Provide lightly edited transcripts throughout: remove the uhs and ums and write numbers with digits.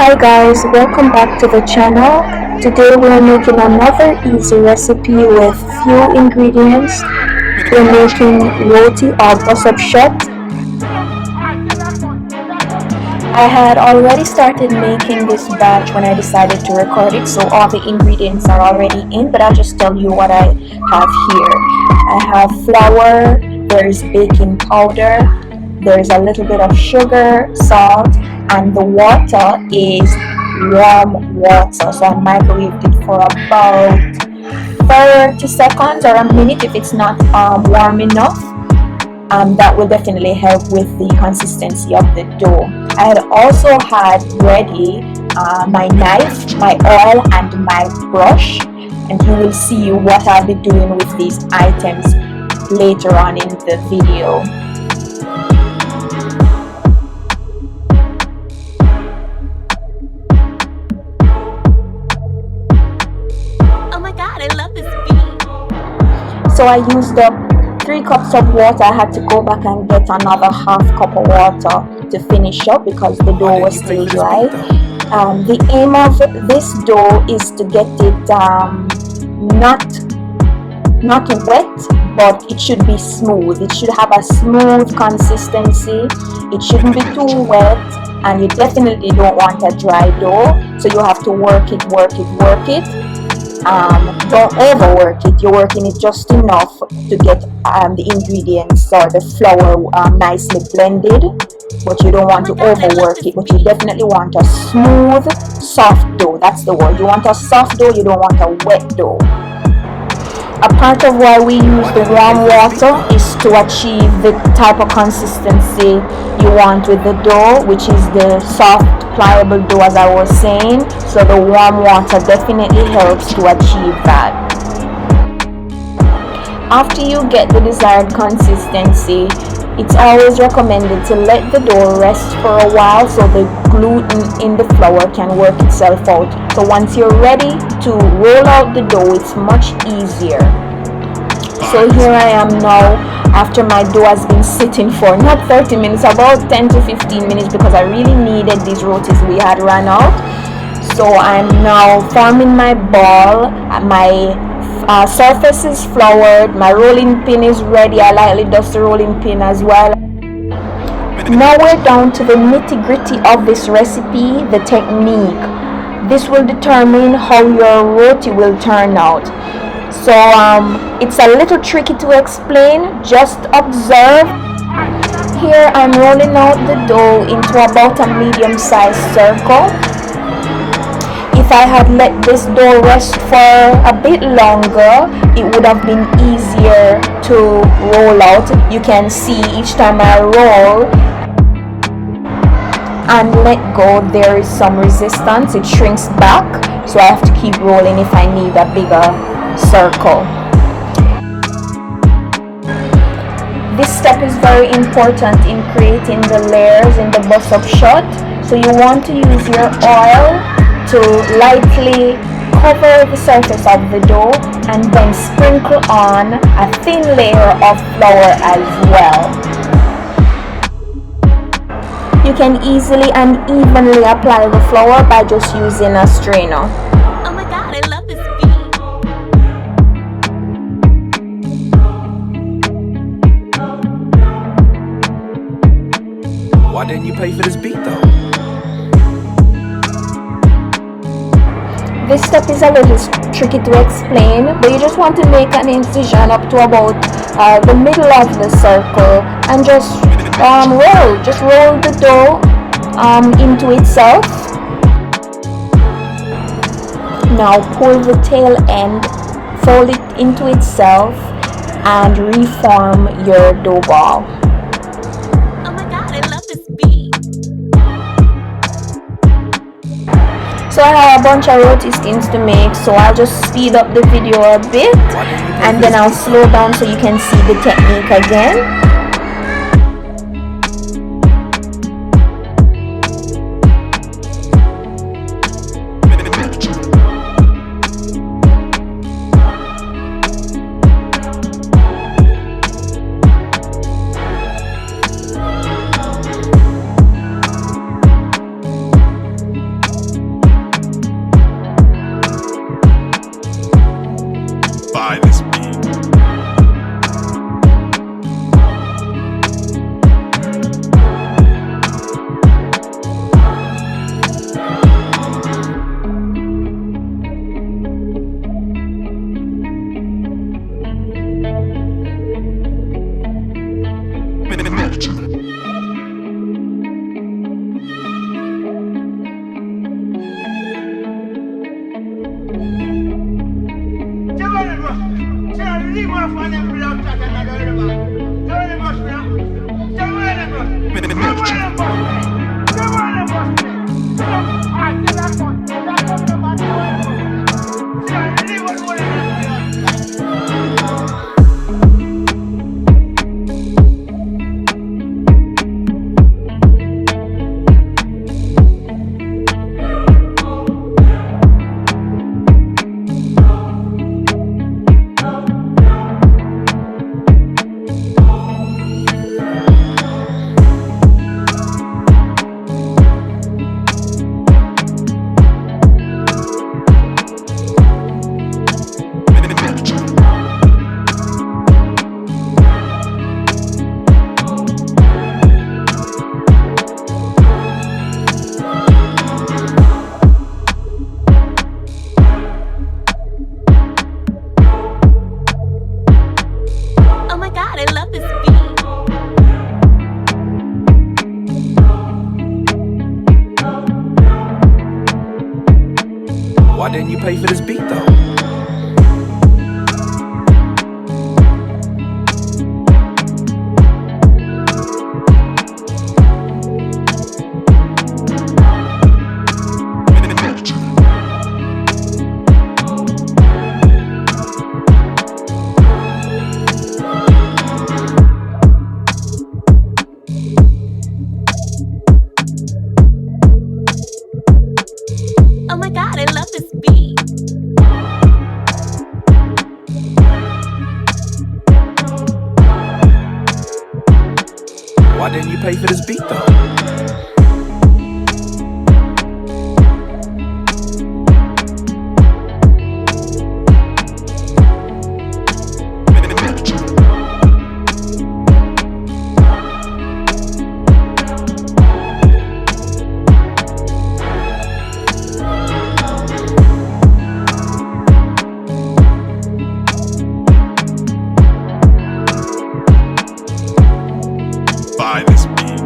Hi guys, welcome back to the channel. Today we're making another easy recipe with few ingredients. We're making roti or bus-up shot. I had already started making this batch when I decided to record it, so all the ingredients are already in, but I'll just tell you what I have here. I have flour, there's baking powder, there's a little bit of sugar, salt, and the water is warm water. So I microwaved it for about 30 seconds or a minute if it's not warm enough. That will definitely help with the consistency of the dough. I had also had ready my knife, my oil, and my brush, and you will see what I'll be doing with these items later on in the video. So I used up 3 cups of water. I had to go back and get another half cup of water to finish up because the dough was still dry. The aim of this dough is to get it not wet, but it should be smooth. It should have a smooth consistency. It shouldn't be too wet, and you definitely don't want a dry dough. So you have to work it. Don't overwork it. You're working it just enough to get the ingredients or the flour nicely blended, but you don't want to overwork it. But you definitely want a smooth, soft dough. That's the word. You want a soft dough, you don't want a wet dough. A part of why we use the warm water is to achieve the type of consistency you want with the dough, which is the soft, pliable dough, as I was saying. So the warm water definitely helps to achieve that. After you get the desired consistency, it's always recommended to let the dough rest for a while so the gluten in the flour can work itself out. So once you're ready to roll out the dough, it's much easier. So here I am now after my dough has been sitting for not 30 minutes, about 10 to 15 minutes, because I really needed these rotis. We had run out. So I'm now forming my ball. My surface is floured. My rolling pin is ready. I lightly dust the rolling pin as well. Now we're down to the nitty-gritty of this recipe, the technique. This will determine how your roti will turn out. So it's a little tricky to explain. Just observe. Here I'm rolling out the dough into about a medium-sized circle. If I had let this dough rest for a bit longer, it would have been easier to roll out. You can see each time I roll and let go, there is some resistance. It shrinks back, so I have to keep rolling if I need a bigger circle. This step is very important in creating the layers in the bus-up shot. So you want to use your oil to lightly cover the surface of the dough and then sprinkle on a thin layer of flour as well. You can easily and evenly apply the flour by just using a strainer. Oh my god, I love this beat. Why didn't you pay for this beat though? This step is a little tricky to explain, but you just want to make an incision up to about the middle of the circle and just roll the dough into itself. Now pull the tail end, fold it into itself, and reform your dough ball. Oh my god, I love this beat. So I have a bunch of roti skins to make, so I'll just speed up the video a bit and then I'll slow down so you can see the technique again. Oh my god, I love this beat. Why didn't you pay for this beat though? Oh my god, I love this beat. Why didn't you pay for this beat though? Buy this beat.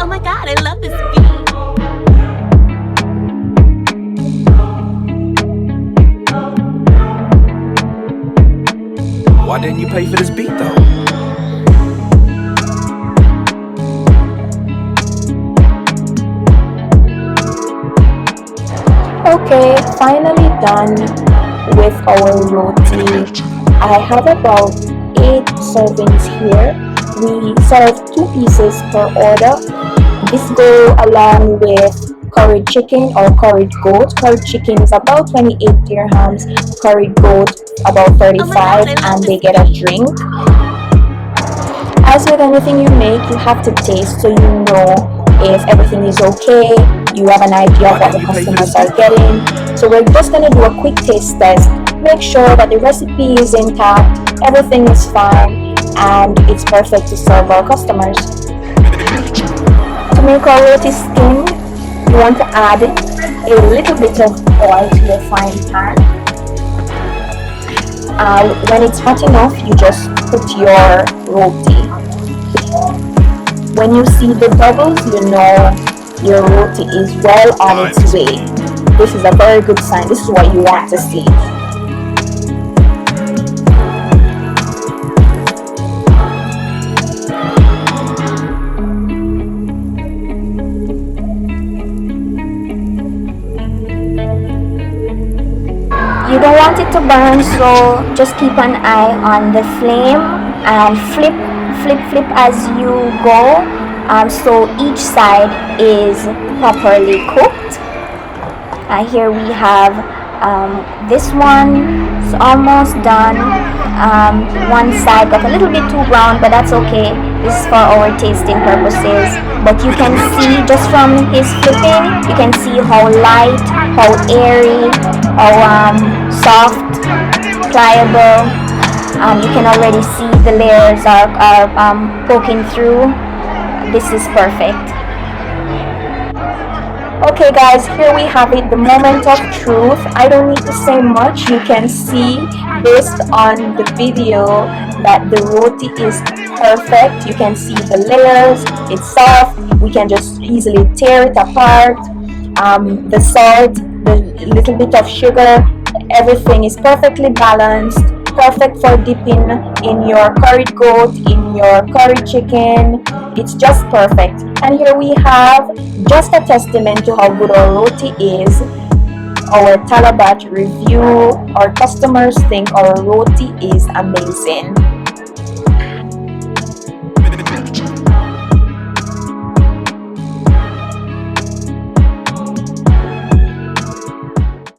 Oh my god, I love this beat. Why didn't you pay for this beat though? Okay, finally done with our roti. I have about 8 servings here. We serve 2 pieces per order. This go along with curried chicken or curried goat. Curried chicken is about 28 dirhams, curried goat about 35, and they get a drink. As with anything you make, you have to taste so you know if everything is okay. You have an idea of what the customers are getting. So we're just going to do a quick taste test. Make sure that the recipe is intact, everything is fine, and it's perfect to serve our customers. To make our roti skin, you want to add a little bit of oil to your frying pan. When it's hot enough, you just put your roti. When you see the bubbles, you know your roti is well on its way. This is a very good sign. This is what you want to see. to burn, so just keep an eye on the flame and flip as you go, so each side is properly cooked. Here we have this one is almost done. One side got a little bit too brown, but that's okay. This is for our tasting purposes. But you can see just from his flipping, you can see how light, how airy, how soft, pliable. You can already see the layers are poking through. This is perfect. Okay guys, here we have it, the moment of truth. I don't need to say much. You can see based on the video that the roti is perfect. You can see the layers, it's soft. We can just easily tear it apart. The salt, the little bit of sugar, everything is perfectly balanced. Perfect for dipping in your curried goat, in your curry chicken. It's just perfect. And here we have just a testament to how good our roti is. Our Talabat review. Our customers think our roti is amazing.